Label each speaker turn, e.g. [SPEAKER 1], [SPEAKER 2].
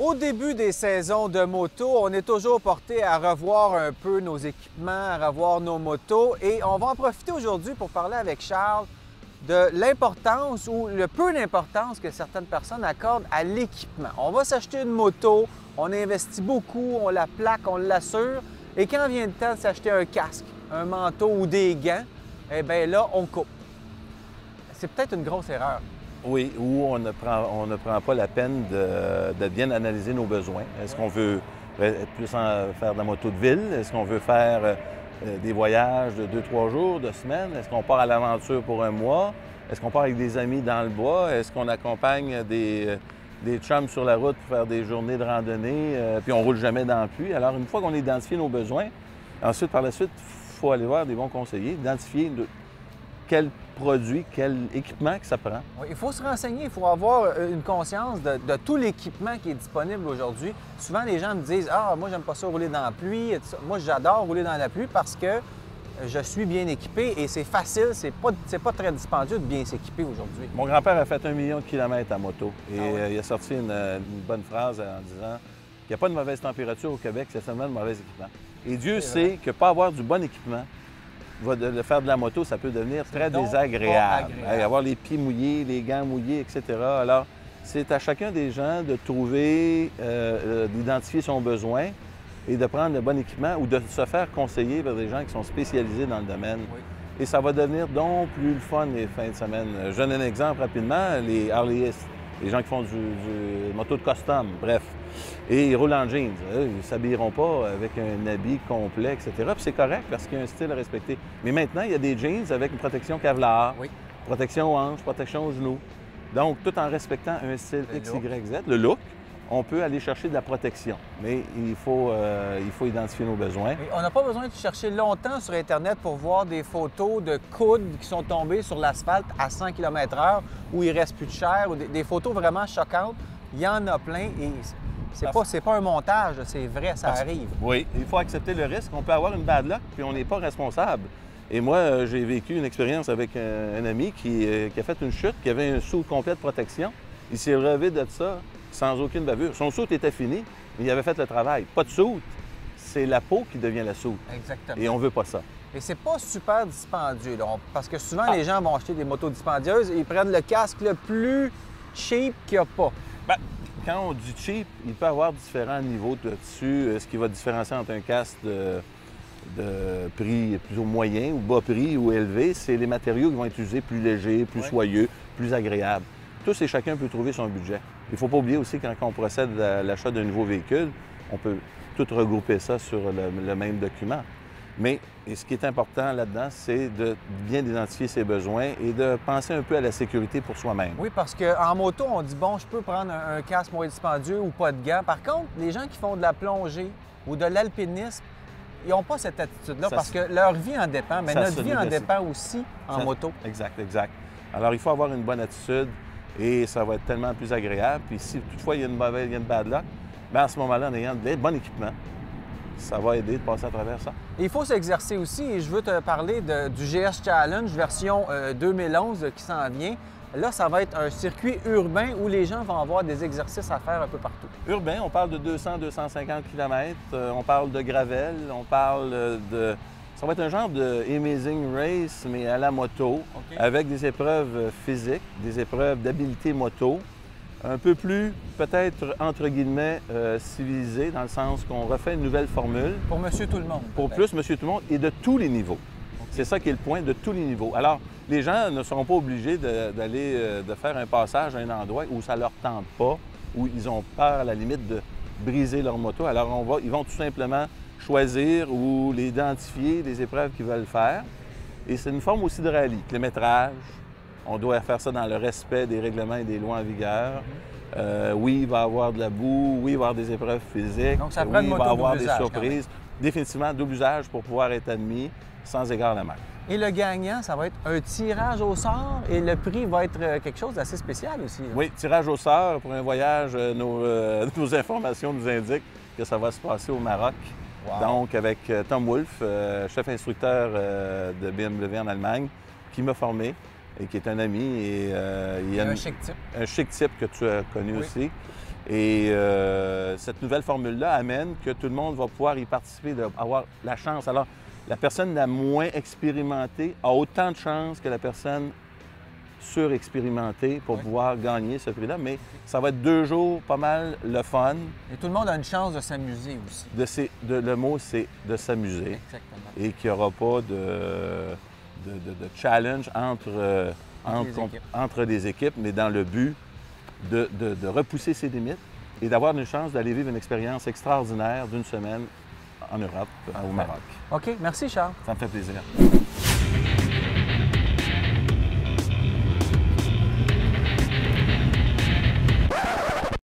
[SPEAKER 1] Au début des saisons de moto, on est toujours porté à revoir un peu nos équipements, à revoir nos motos. Et on va en profiter aujourd'hui pour parler avec Charles de l'importance ou le peu d'importance que certaines personnes accordent à l'équipement. On va s'acheter une moto, on investit beaucoup, on la plaque, on l'assure. Et quand vient le temps de s'acheter un casque, un manteau ou des gants, eh bien là, on coupe. C'est peut-être une grosse erreur.
[SPEAKER 2] Oui, ou on ne prend pas la peine de bien analyser nos besoins. Est-ce qu'on veut être plus faire de la moto de ville? Est-ce qu'on veut faire des voyages de 2-3 jours, de semaines? Est-ce qu'on part à l'aventure pour un mois? Est-ce qu'on part avec des amis dans le bois? Est-ce qu'on accompagne des chums sur la route pour faire des journées de randonnée, puis on roule jamais dans la pluie? Alors, une fois qu'on a identifié nos besoins, ensuite, par la suite, il faut aller voir des bons conseillers, identifier quel produit, quel équipement que ça prend.
[SPEAKER 1] Oui, il faut se renseigner, il faut avoir une conscience de tout l'équipement qui est disponible aujourd'hui. Souvent, les gens me disent « Ah, moi, j'aime pas ça rouler dans la pluie. » Moi, j'adore rouler dans la pluie parce que je suis bien équipé et c'est facile, c'est pas très dispendieux de bien s'équiper aujourd'hui.
[SPEAKER 2] Mon grand-père a fait 1 million de kilomètres à moto et
[SPEAKER 1] ouais?
[SPEAKER 2] il a sorti une bonne phrase en disant qu'il n'y a pas de mauvaise température au Québec, c'est seulement de mauvais équipement. Et Dieu sait que pas avoir du bon équipement, de faire de la moto, ça peut devenir très désagréable. Avoir les pieds mouillés, les gants mouillés, etc. Alors, c'est à chacun des gens de trouver, d'identifier son besoin et de prendre le bon équipement ou de se faire conseiller par des gens qui sont spécialisés dans le domaine.
[SPEAKER 1] Oui.
[SPEAKER 2] Et ça va devenir donc plus le fun les fins de semaine. Je donne un exemple rapidement, les Harleyistes, les gens qui font du moto de custom, bref. Et ils roulent en jeans. Ils ne s'habilleront pas avec un habit complet, etc. Puis c'est correct parce qu'il y a un style à respecter. Mais maintenant, il y a des jeans avec une protection Kevlar, protection aux hanches, protection aux genoux. Donc, tout en respectant un style X, Y, Z, le look, on peut aller chercher de la protection. Mais il faut identifier nos besoins.
[SPEAKER 1] Et on n'a pas besoin de chercher longtemps sur Internet pour voir des photos de coudes qui sont tombés sur l'asphalte à 100 km/h où il ne reste plus de chair, ou des photos vraiment choquantes. Il y en a plein et c'est pas un montage, c'est vrai, ça arrive.
[SPEAKER 2] Oui, il faut accepter le risque. On peut avoir une bad luck, puis on n'est pas responsable. Et moi, j'ai vécu une expérience avec un ami qui a fait une chute, qui avait un saut complet de protection. Il s'est relevé de ça sans aucune bavure. Son saut était fini, mais il avait fait le travail. Pas de saut, c'est la peau qui devient la saut.
[SPEAKER 1] Exactement.
[SPEAKER 2] Et on veut pas ça.
[SPEAKER 1] Et c'est pas super dispendieux, là, parce que souvent, les gens vont acheter des motos dispendieuses et ils prennent le casque le plus cheap qu'il n'y a pas.
[SPEAKER 2] Bien, quand on dit cheap, il peut y avoir différents niveaux de tissu. Ce qui va différencier entre un casque de prix plutôt moyen ou bas prix ou élevé, c'est les matériaux qui vont être utilisés plus légers, plus soyeux, plus agréables. Tous et chacun peut trouver son budget. Il ne faut pas oublier aussi, quand on procède à l'achat d'un nouveau véhicule, on peut tout regrouper ça sur le même document. Mais ce qui est important là-dedans, c'est de bien identifier ses besoins et de penser un peu à la sécurité pour soi-même.
[SPEAKER 1] Oui, parce qu'en moto, on dit, bon, je peux prendre un casque moins dispendieux ou pas de gants. Par contre, les gens qui font de la plongée ou de l'alpinisme, ils n'ont pas cette attitude-là parce que leur vie en dépend, mais notre vie en dépend aussi en moto.
[SPEAKER 2] Exact, exact. Alors, il faut avoir une bonne attitude et ça va être tellement plus agréable. Puis si toutefois il y a une bad luck, bien à ce moment-là, en ayant de bon équipement, ça va aider de passer à travers ça.
[SPEAKER 1] Et il faut s'exercer aussi, et je veux te parler du GS Challenge version 2011 qui s'en vient. Là, ça va être un circuit urbain où les gens vont avoir des exercices à faire un peu partout.
[SPEAKER 2] Urbain, on parle de 200-250 km, on parle de gravel, on parle de... Ça va être un genre de Amazing Race, mais à la moto, avec des épreuves physiques, des épreuves d'habileté moto, un peu plus, peut-être, entre guillemets, civilisé, dans le sens qu'on refait une nouvelle formule.
[SPEAKER 1] Pour Monsieur Tout-le-Monde.
[SPEAKER 2] Pour plus Monsieur Tout-le-Monde et de tous les niveaux. C'est ça qui est le point, de tous les niveaux. Alors, les gens ne seront pas obligés de faire un passage à un endroit où ça ne leur tente pas, où ils ont peur, à la limite, de briser leur moto. Alors, ils vont tout simplement choisir ou identifier les épreuves qu'ils veulent faire. Et c'est une forme aussi de rallye. Kilométrage, on doit faire ça dans le respect des règlements et des lois en vigueur. Oui, il va y avoir de la boue, oui, il va y avoir des épreuves physiques.
[SPEAKER 1] Donc, ça prend une moto
[SPEAKER 2] il va y avoir
[SPEAKER 1] double
[SPEAKER 2] des
[SPEAKER 1] usage,
[SPEAKER 2] surprises. Définitivement, double usage pour pouvoir être admis sans égard la marque.
[SPEAKER 1] Et le gagnant, ça va être un tirage au sort et le prix va être quelque chose d'assez spécial aussi.
[SPEAKER 2] Oui, tirage au sort pour un voyage. Nos informations nous indiquent que ça va se passer au Maroc. Wow. Donc, avec Tom Wolf, chef instructeur de BMW en Allemagne, qui m'a formé et qui est un ami. Et, il y a
[SPEAKER 1] un chic type.
[SPEAKER 2] Un chic type que tu as connu aussi. Et cette nouvelle formule-là amène que tout le monde va pouvoir y participer, avoir la chance. Alors, la personne la moins expérimentée a autant de chances que la personne surexpérimentée pour pouvoir gagner ce prix-là. Mais ça va être 2 jours pas mal le fun.
[SPEAKER 1] Et tout le monde a une chance de s'amuser aussi.
[SPEAKER 2] Le mot, c'est de s'amuser.
[SPEAKER 1] Exactement.
[SPEAKER 2] Et qu'il n'y aura pas de challenge entre les équipes, mais dans le but de repousser ses limites et d'avoir une chance d'aller vivre une expérience extraordinaire d'1 semaine en Europe, au Maroc.
[SPEAKER 1] OK. Merci, Charles.
[SPEAKER 2] Ça me fait plaisir.